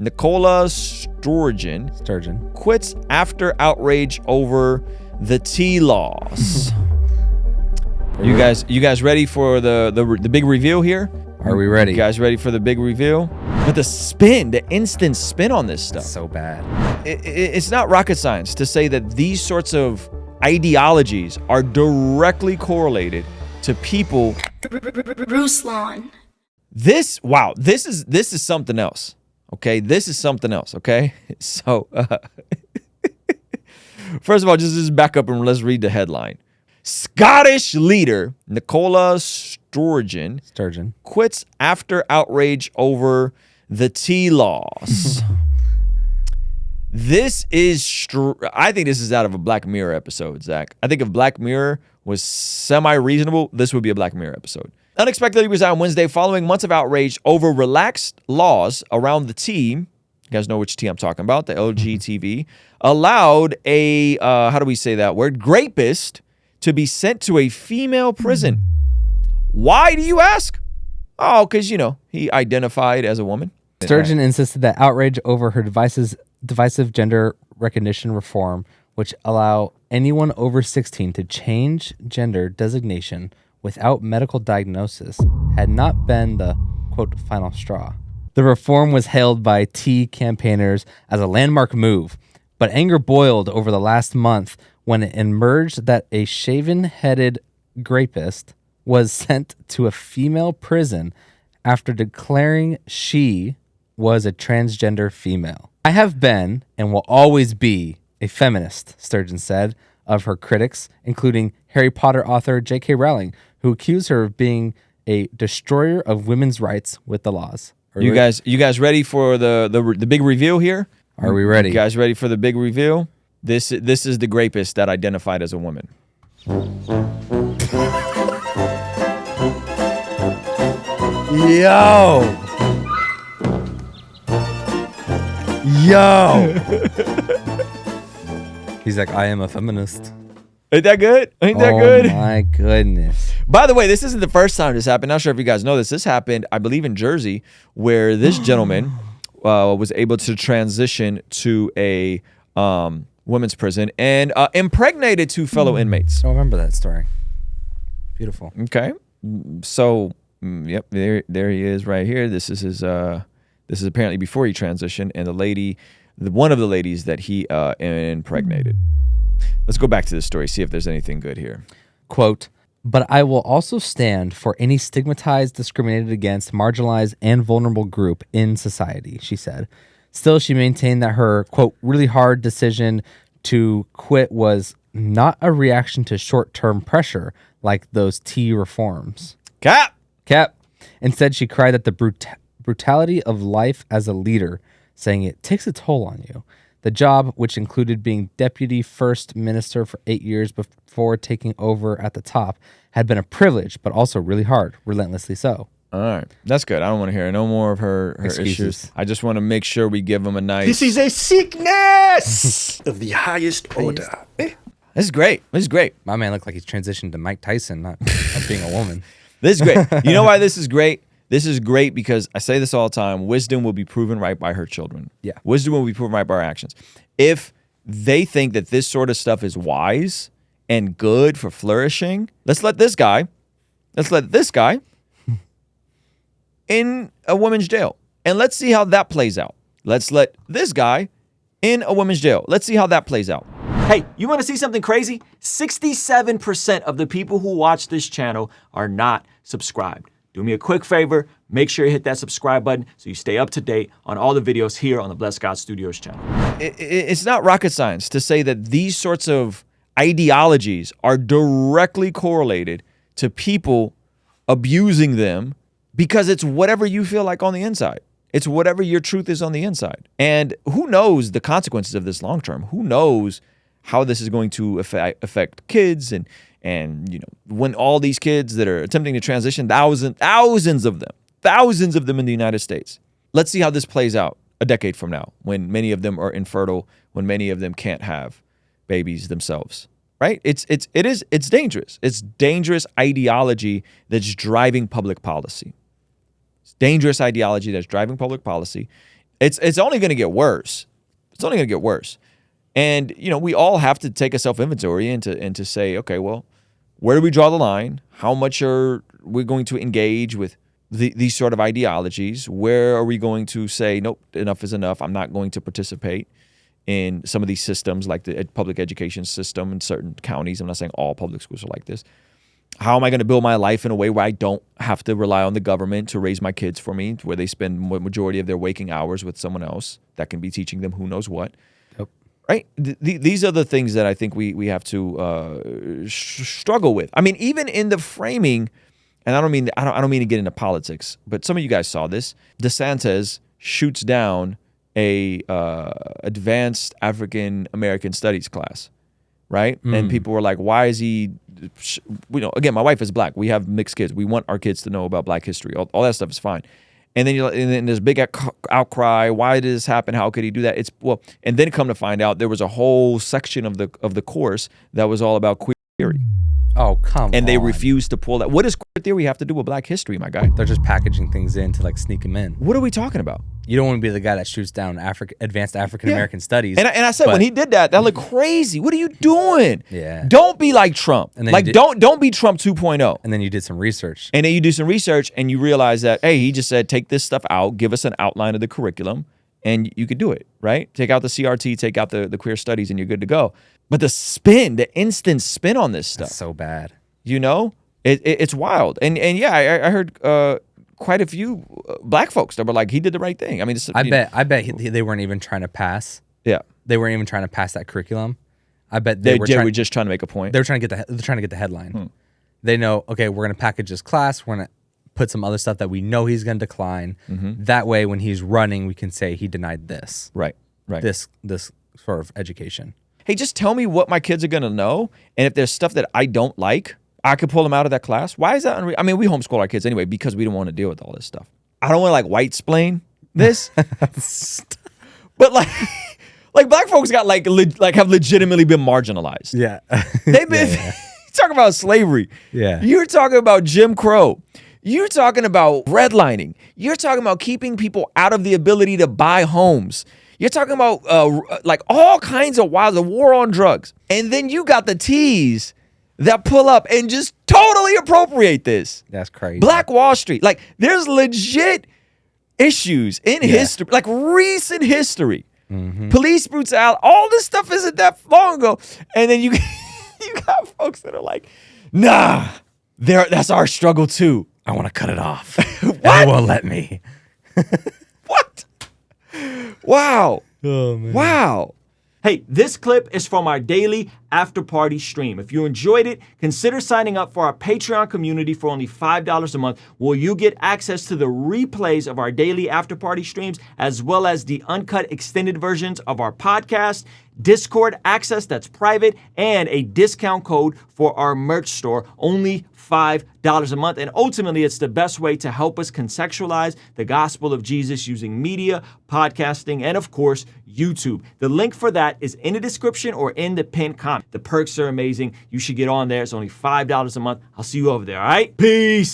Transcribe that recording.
Nicola Sturgeon quits after outrage over the tea laws. You guys ready for the big reveal here? Are we ready? You guys ready for the big reveal? But the instant spin on this stuff. So bad. It's not rocket science to say that these sorts of ideologies are directly correlated to people. Ruslan. This is something else. Okay, this is something else. Okay, so first of all, just back up and let's read the headline. Scottish leader Nicola Sturgeon quits after outrage over the tea laws. I think this is out of a Black Mirror episode, Zach. I think if Black Mirror was semi-reasonable, this would be a Black Mirror episode. Unexpectedly resigned Wednesday following months of outrage over relaxed laws around the tea. You guys know which tea I'm talking about, the LGTV. Allowed a, how do we say that word? Grapist to be sent to a female prison. Why, do you ask? Oh, because, he identified as a woman. Sturgeon insisted that outrage over her divisive gender recognition reform, which allow anyone over 16 to change gender designation without medical diagnosis, had not been the, quote, final straw. The reform was hailed by tea campaigners as a landmark move, but anger boiled over the last month when it emerged that a shaven-headed grapist was sent to a female prison after declaring she was a transgender female. I have been and will always be a feminist, Sturgeon said of her critics, including Harry Potter author J.K. Rowling, who accused her of being a destroyer of women's rights with the laws. You guys ready for the big reveal here? Are we ready? You guys ready for the big reveal? This is the grapist that identified as a woman. Yo! He's like, I am a feminist. Ain't that good? Ain't that good? Oh my goodness. By the way, this isn't the first time this happened. Not sure if you guys know this. This happened, I believe, in Jersey, where this gentleman was able to transition to a women's prison and impregnated two fellow inmates. I remember that story. Beautiful. Okay. So, yep, there he is right here. This is his. This is apparently before he transitioned, and one of the ladies that he impregnated. Let's go back to this story, see if there's anything good here. Quote, but I will also stand for any stigmatized, discriminated against, marginalized, and vulnerable group in society, she said. Still, she maintained that her, quote, really hard decision to quit was not a reaction to short-term pressure like those tea reforms. Cap. Instead, she cried at the brutality of life as a leader, saying it takes a toll on you. The job, which included being deputy first minister for 8 years before taking over at the top, had been a privilege, but also really hard, relentlessly so. All right. That's good. I don't want to hear no more of her issues. I just want to make sure we give them a nice... This is a sickness of the highest order. This is great. This is great. My man looked like he's transitioned to Mike Tyson, not being a woman. This is great. You know why this is great? This is great because I say this all the time. Wisdom will be proven right by her children. Yeah. Wisdom will be proven right by her actions. If they think that this sort of stuff is wise and good for flourishing, let's let this guy in a women's jail. And let's see how that plays out. Let's let this guy in a women's jail. Let's see how that plays out. Hey, you want to see something crazy? 67% of the people who watch this channel are not subscribed. Do me a quick favor, make sure you hit that subscribe button so you stay up to date on all the videos here on the Blessed God Studios channel. It's not rocket science to say that these sorts of ideologies are directly correlated to people abusing them because it's whatever you feel like on the inside. It's whatever your truth is on the inside. And who knows the consequences of this long term? Who knows how this is going to affect kids and when all these kids that are attempting to transition, thousands of them in the United States. Let's see how this plays out a decade from now, when many of them are infertile, when many of them can't have babies themselves. Right? It's dangerous. It's dangerous ideology that's driving public policy. It's dangerous ideology that's driving public policy. It's only going to get worse. It's only going to get worse. And, we all have to take a self-inventory and to say, okay, well, where do we draw the line? How much are we going to engage with these sort of ideologies? Where are we going to say, nope, enough is enough. I'm not going to participate in some of these systems like the public education system in certain counties. I'm not saying all public schools are like this. How am I going to build my life in a way where I don't have to rely on the government to raise my kids for me, where they spend majority of their waking hours with someone else that can be teaching them who knows what? Yep. Right? These are the things that I think we have to struggle with. I mean, even in the framing, and I don't mean to get into politics, but some of you guys saw this. DeSantis shoots down a advanced African American studies class, right? And people were like, why is he? Again, my wife is black. We have mixed kids. We want our kids to know about black history. All that stuff is fine. And then there's big outcry. Why did this happen? How could he do that? And then come to find out, there was a whole section of the course that was all about queer theory. Oh, come on. And they refused to pull that. What does queer theory have to do with black history, my guy? They're just packaging things in to like sneak them in. What are we talking about? You don't want to be the guy that shoots down advanced African American studies. And I said, when he did that looked crazy. What are you doing? Yeah. Don't be like Trump. And then don't be Trump 2.0. And then you did some research. And then you do some research and you realize that, hey, he just said, take this stuff out, give us an outline of the curriculum, and you could do it, right? Take out the CRT, take out the queer studies, and you're good to go. But the instant spin on this stuff. That's so bad. It's wild. And yeah, I heard quite a few black folks that were like, he did the right thing. I mean, I bet they weren't even trying to pass. Yeah. They weren't even trying to pass that curriculum. I bet they were just trying to make a point. They were trying to get the headline. They know, okay, we're going to package this class. We're going to put some other stuff that we know he's going to decline. That way, when he's running, we can say he denied this. Right. This sort of education. Hey, just tell me what my kids are going to know. And if there's stuff that I don't like, I could pull them out of that class. Why is that? I mean, we homeschool our kids anyway because we don't want to deal with all this stuff. I don't want to white splain this, but like black folks got have legitimately been marginalized. Yeah, they've been talking about slavery. Yeah, you're talking about Jim Crow. You're talking about redlining. You're talking about keeping people out of the ability to buy homes. You're talking about all kinds of wild, the war on drugs, and then you got the T's that pull up and just totally appropriate this. That's crazy. Black Wall Street. Like, there's legit issues in history, like recent history. Police brutality. All this stuff isn't that long ago. And then you got folks that are like, nah, that's our struggle too. I want to cut it off. What? They won't let me. What? Wow. Oh, man. Wow. Hey, this clip is from our daily after party stream. If you enjoyed it, consider signing up for our Patreon community for only $5 a month, where you get access to the replays of our daily after party streams, as well as the uncut extended versions of our podcast, Discord access that's private, and a discount code for our merch store, only $5 a month. And ultimately, it's the best way to help us contextualize the gospel of Jesus using media, podcasting, and of course, YouTube. The link for that is in the description or in the pinned comment. The perks are amazing. You should get on there. It's only $5 a month. I'll see you over there, all right? Peace.